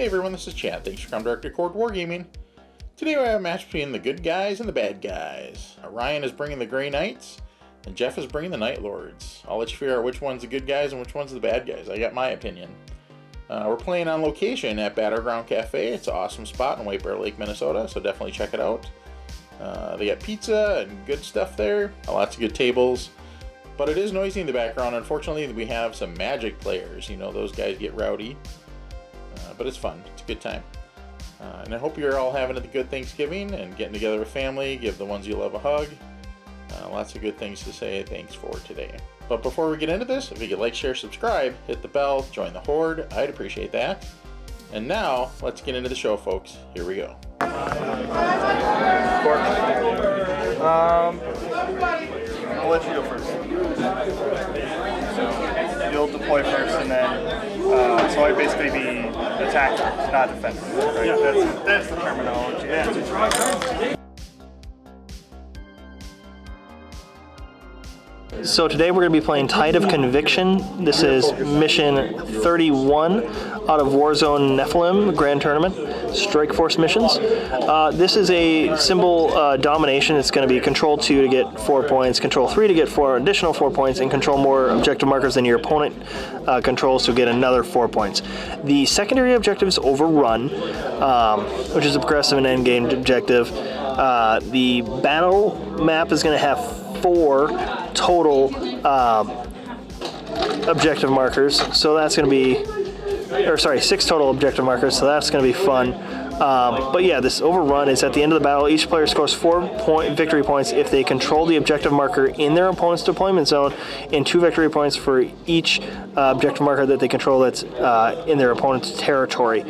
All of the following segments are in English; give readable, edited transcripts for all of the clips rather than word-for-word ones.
everyone, this is Chad. Thanks for coming to Arctic Cord Wargaming. Today we have a match between the good guys and the bad guys. Ryan is bringing the Grey Knights, and Jeff is bringing the Night Lords. I'll let you figure out which one's the good guys and which one's the bad guys. I got my opinion. We're playing on location at Battleground Cafe. It's an awesome spot in White Bear Lake, Minnesota, so definitely check it out. They got pizza and good stuff there, lots of good tables. But it is noisy in the background. Unfortunately, we have some Magic players. You know, those guys get rowdy. But it's fun. It's a good time. And I hope you're all having a good Thanksgiving and getting together with family. Give the ones you love a hug. Lots of good things to say thanks for today. But before we get into this, if you could like, share, subscribe, hit the bell, join the Horde, I'd appreciate that. And now, let's get into the show, folks. Here we go. I'll let you go first. So you'll deploy first, and then so I'd basically be attacking, not defending. Right? Yeah, that's the terminology. Yeah. So today we're going to be playing Tide of Conviction. This is mission 31 out of Warzone Nephilim Grand Tournament, Strike Force missions. This is a symbol domination. It's going to be Control 2 to get 4 points, Control 3 to get additional 4 points, and control more objective markers than your opponent controls to get another 4 points. The secondary objective is Overrun, which is a progressive and endgame objective. The battle map is going to have 4 total objective markers, so that's going to be, or sorry, 6 total objective markers, so that's going to be fun. But yeah, this Overrun is at the end of the battle. Each player scores 4 victory points if they control the objective marker in their opponent's deployment zone, and 2 victory points for each objective marker that they control that's in their opponent's territory.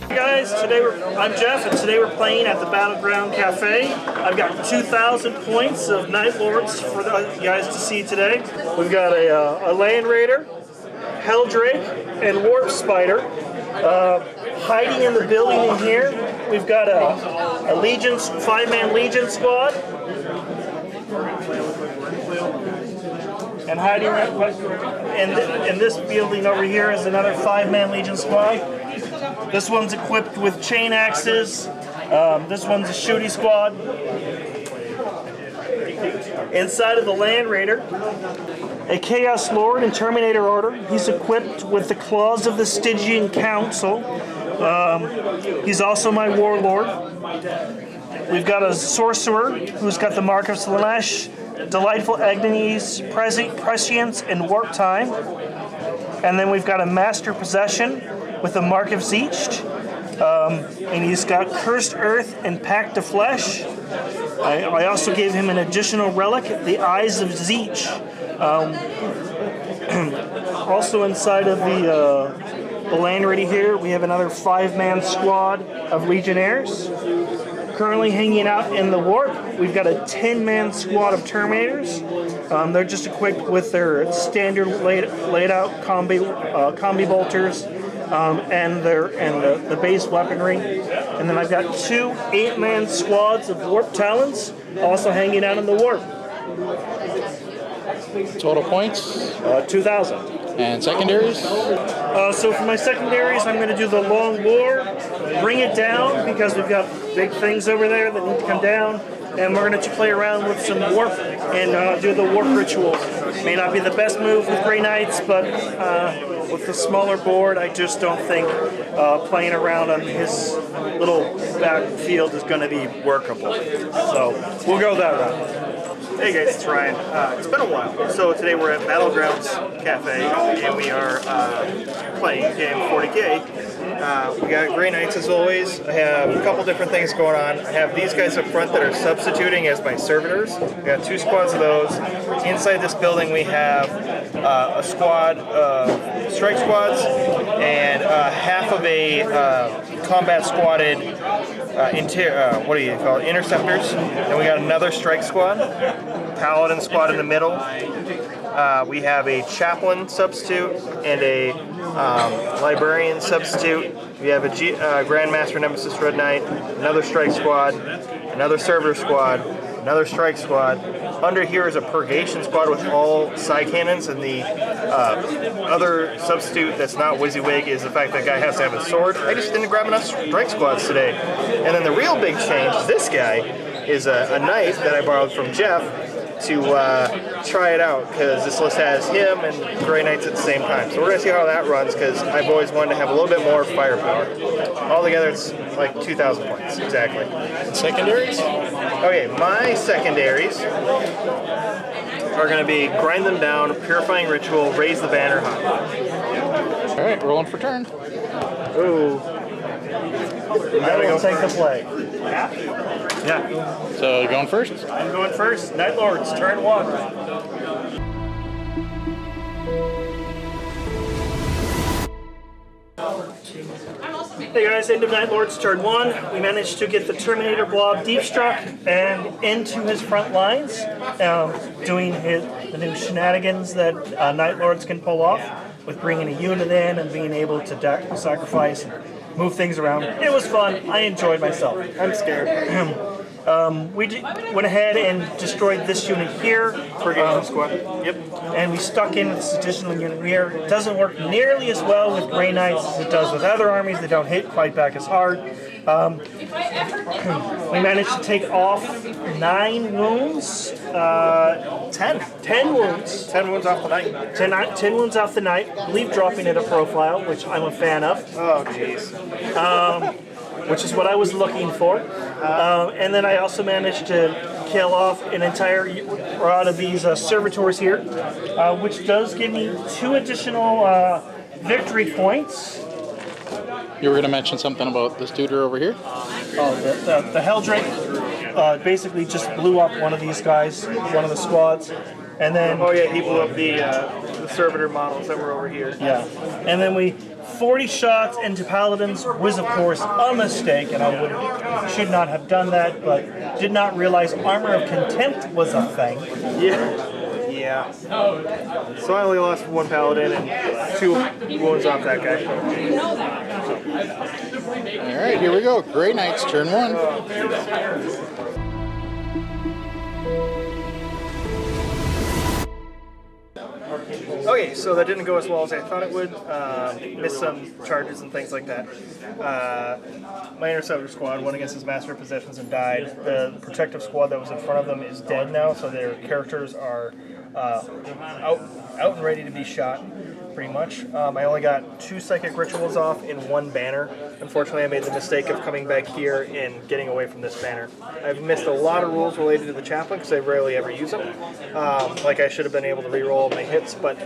Hey guys, I'm Jeff, and today we're playing at the Battleground Cafe. I've got 2,000 points of Night Lords for you guys to see today. We've got a Land Raider, Helldrake, and Warp Spider. Hiding in the building in here, we've got a Legion, 5-man Legion squad. And hiding in this building over here is another 5-man Legion squad. This one's equipped with chain axes. This one's a shooty squad. Inside of the Land Raider, a Chaos Lord and Terminator Order. He's equipped with the Claws of the Stygian Council. He's also my Warlord. We've got a Sorcerer who's got the Mark of Slanesh, Delightful Agonies, Prescience, and Warp Time. And then we've got a Master Possession with the Mark of Zeech, and he's got Cursed Earth and Pact of Flesh. I also gave him an additional relic, the Eyes of Zeech. Also inside of the Land Raider here, we have another 5-man squad of Legionnaires. Currently hanging out in the Warp, we've got a 10-man squad of Terminators. They're just equipped with their standard laid out combi bolters. And the base weaponry. And then I've got 2 8-man squads of Warp Talons also hanging out in the Warp. Total points? 2,000. And secondaries? So for my secondaries, I'm going to do the Long War, bring it down, because we've got big things over there that need to come down. And we're going to play around with some Warp and do the Warp ritual. May not be the best move with Grey Knights, but with the smaller board, I just don't think playing around on his little backfield is going to be workable. So we'll go that route. Hey guys, it's Ryan. It's been a while. So today we're at Battlegrounds Cafe, and we are playing game 40K. We got Grey Knights as always. I have a couple different things going on. I have these guys up front that are substituting as my servitors. We got 2 squads of those. Inside this building we have a squad of strike squads and half of a combat squatted what do you call it? Interceptors. And we got another strike squad, paladin squad in the middle. We have a chaplain substitute and a librarian substitute. We have a Grandmaster Nemesis Red Knight, another strike squad, another servitor squad, another strike squad, Under here is a purgation squad with all side cannons, and the other substitute that's not WYSIWYG is the fact that guy has to have a sword. I just didn't grab enough strike squads today. And then the real big change is this guy is a knight that I borrowed from Jeff to try it out, because this list has him and Grey Knights at the same time. So we're going to see how that runs, because I've always wanted to have a little bit more firepower. Altogether, it's like 2,000 points, exactly. And secondaries? Okay, my secondaries are going to be grind them down, purifying ritual, raise the banner high. All right, rolling for turn. Ooh. I will take the play. Yeah. So going first? I'm going first. Night Lords, turn 1. Hey guys, end of Night Lord's turn 1. We managed to get the Terminator blob deep struck and into his front lines, doing the new shenanigans that Night Lords can pull off with bringing a unit in and being able to sacrifice and move things around. It was fun. I enjoyed myself. I'm scared. We went ahead and destroyed this unit here. Purgation squad. Yep. And we stuck in this additional unit here. It doesn't work nearly as well with Grey Knights as it does with other armies. They don't hit quite back as hard. We managed to take off 9 wounds. 10 wounds. 10 wounds off the knight. 10 wounds off the knight. Leave dropping it a profile, which I'm a fan of. Oh, jeez. Which is what I was looking for. And then I also managed to kill off an entire rod of these servitors here, which does give me 2 additional victory points. You were going to mention something about this tutor over here? Oh, the Helldrake basically just blew up one of these guys, one of the squads, and then... Oh yeah, he blew up the servitor models that were over here. Yeah, and then we 40 shots into Paladins was of course a mistake, and I should not have done that, but did not realize Armor of Contempt was a thing. Yeah. So I only lost 1 Paladin and 2 wounds off that guy. All right, here we go. Grey Knights, turn 1. Okay, so that didn't go as well as I thought it would. Missed some charges and things like that. My Interceptor squad went against his Master of Possessions and died. The Protective squad that was in front of them is dead now, so their characters are out and ready to be shot, pretty much. I only got 2 Psychic Rituals off in 1 banner. Unfortunately, I made the mistake of coming back here and getting away from this banner. I've missed a lot of rules related to the Chaplain because I rarely ever use them. Like I should have been able to reroll my hits, but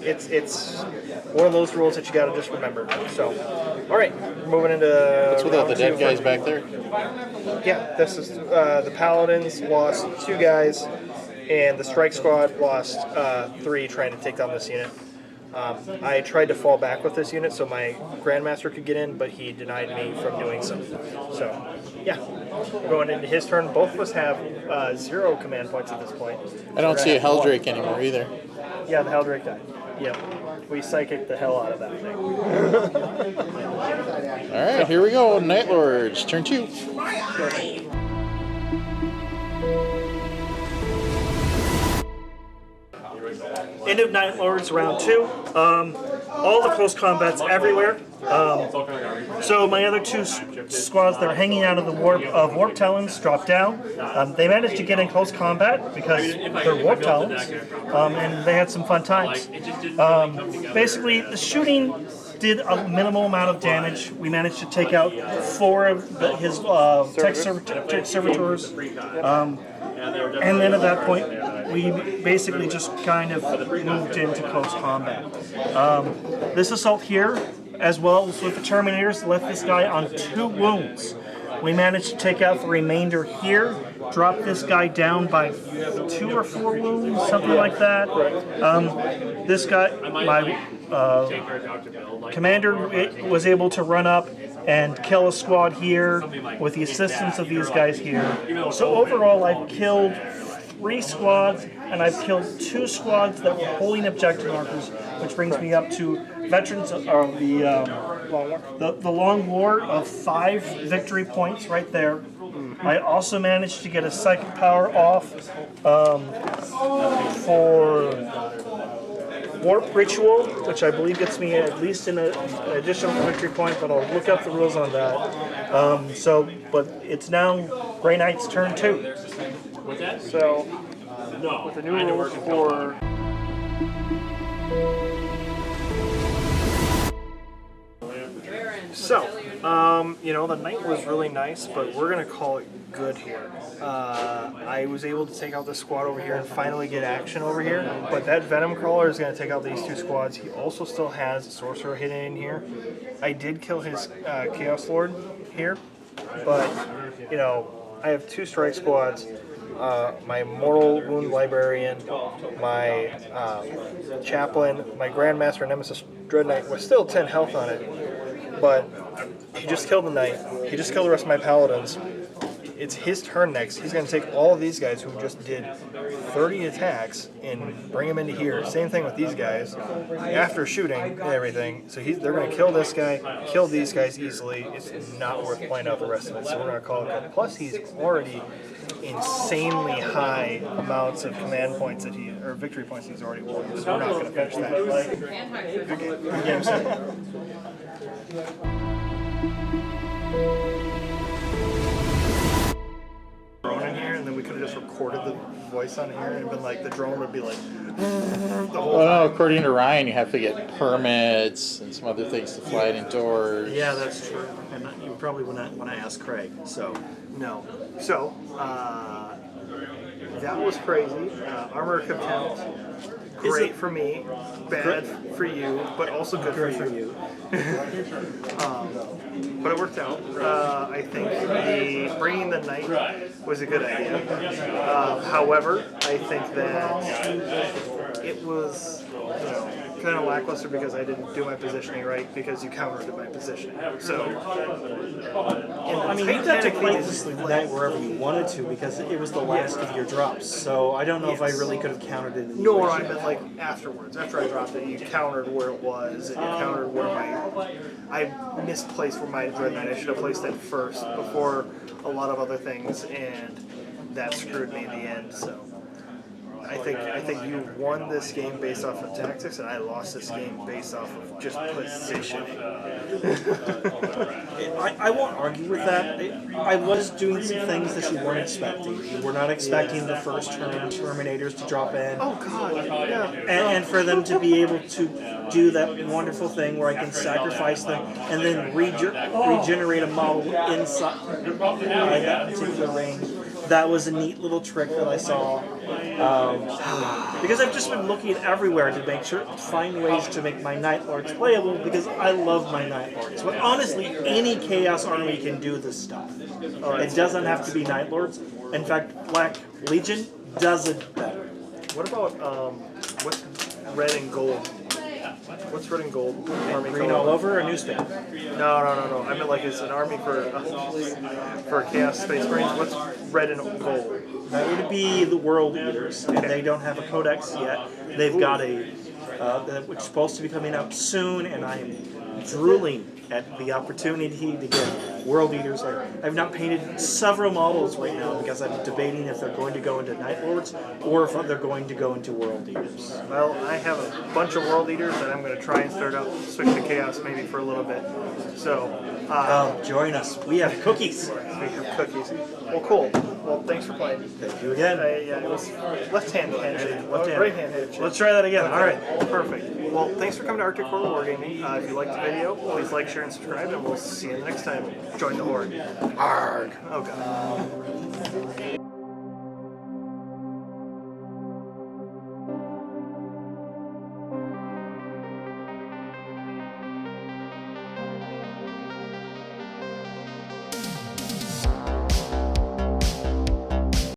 it's one of those rules that you got to just remember. So, all right, moving into. What's with all the dead guys back there? Yeah, this is the Paladins lost 2 guys, and the Strike Squad lost 3 trying to take down this unit. I tried to fall back with this unit so my Grandmaster could get in, but he denied me from doing so. So, yeah, going into his turn. Both of us have 0 command points at this point. I don't see a Helldrake anymore either. Yeah, the Helldrake died. Yep. We psychicked the hell out of that thing. All right, here we go. Night Lords, turn 2. End of Night Lords round 2. All the close combats everywhere. So my other 2 squads that are hanging out of the warp talons dropped down. They managed to get in close combat because they're warp talons, and they had some fun times. Basically, the shooting did a minimal amount of damage. We managed to take out 4 of his tech servitors. And then at that point, we basically just kind of moved into close combat. This assault here, as well as with the Terminators, left this guy on 2 wounds. We managed to take out the remainder here, drop this guy down by 2 or 4 wounds, something like that. This guy, my commander was able to run up and kill a squad here with the assistance of these guys here. So overall, I've killed 3 squads, and I've killed 2 squads that were holding objective markers, which brings me up to veterans of the Long War of 5 victory points right there. I also managed to get a psychic power off for Warp Ritual, which I believe gets me at least an additional victory point, but I'll look up the rules on that. But it's now Grey Knight's turn 2. So, with the new rules for... So, the night was really nice, but we're going to call it good here. I was able to take out this squad over here and finally get action over here, but that Venom Crawler is going to take out these 2 squads. He also still has a Sorcerer hidden in here. I did kill his Chaos Lord here, but, I have 2 strike squads. My Mortal Wound Librarian, my Chaplain, my Grandmaster Nemesis Dread Knight was still 10 health on it, but he just killed the Knight. He just killed the rest of my Paladins. It's his turn next. He's going to take all of these guys who just did 30 attacks and bring them into here. Same thing with these guys after shooting and everything. So they're going to kill this guy, kill these guys easily. It's not worth playing out the rest of it. So we're going to call it good. Plus, he's already insanely high amounts of command points that or victory points he's already won. So we're not going to finish that. Good game, sir. Drone in here, and then we could have just recorded the voice on here and been like, the drone would be like, the whole time. According to Ryan, you have to get permits and some other things to fly it indoors. Yeah, that's true. And you probably wouldn't want to ask Craig, so. No. So, that was crazy. Armor of Contempt. Great for me, bad for you, but also good for you. But it worked out. I think bringing the Knight was a good idea. However, I think that it was kind of lackluster because I didn't do my positioning right because you countered my positioning. So, you got to play this Knight wherever you wanted to because it was the last of your drops. So I don't know if I really could have countered it. No, I meant like afterwards. After I dropped it, you countered where it was, and you countered where I misplaced where my Dread Knight. I should have placed it first before a lot of other things, and that screwed me in the end. So. I think you won this game based off of tactics, and I lost this game based off of just positioning. I won't argue with that. I was doing some things that you weren't expecting. You were not expecting the first turn Terminators to drop in. Oh God, yeah. And for them to be able to do that wonderful thing where I can sacrifice them and then regenerate a model inside that particular range. That was a neat little trick that I saw. Because I've just been looking everywhere to find ways to make my Night Lords playable because I love my Night Lords. But honestly, any Chaos army can do this stuff. It doesn't have to be Night Lords. In fact, Black Legion does it better. What about what's red and gold? What's red and gold army? Green all over or newspaper? No. I mean like it's an army for Chaos Space Marines. What's red and gold? That would be the World Eaters, and they don't have a codex yet. They've got which is supposed to be coming out soon, and I am drooling at the opportunity to get World Eaters. I've not painted several models right now because I'm debating if they're going to go into Night Lords or if they're going to go into World Eaters. Well, I have a bunch of World Eaters that I'm going to try and switch to Chaos maybe for a little bit. So, join us. We have cookies. We have cookies. Well, cool. Well, thanks for playing. Thank you again. Yeah, it was left-hand handshake. Right-hand handshake. Let's try that again. Okay. All right. Perfect. Well, thanks for coming to Arctic Horror Wargaming. If you liked the video, please like, share, and subscribe, and we'll see you the next time. Join the Horde. Arg. Oh, God.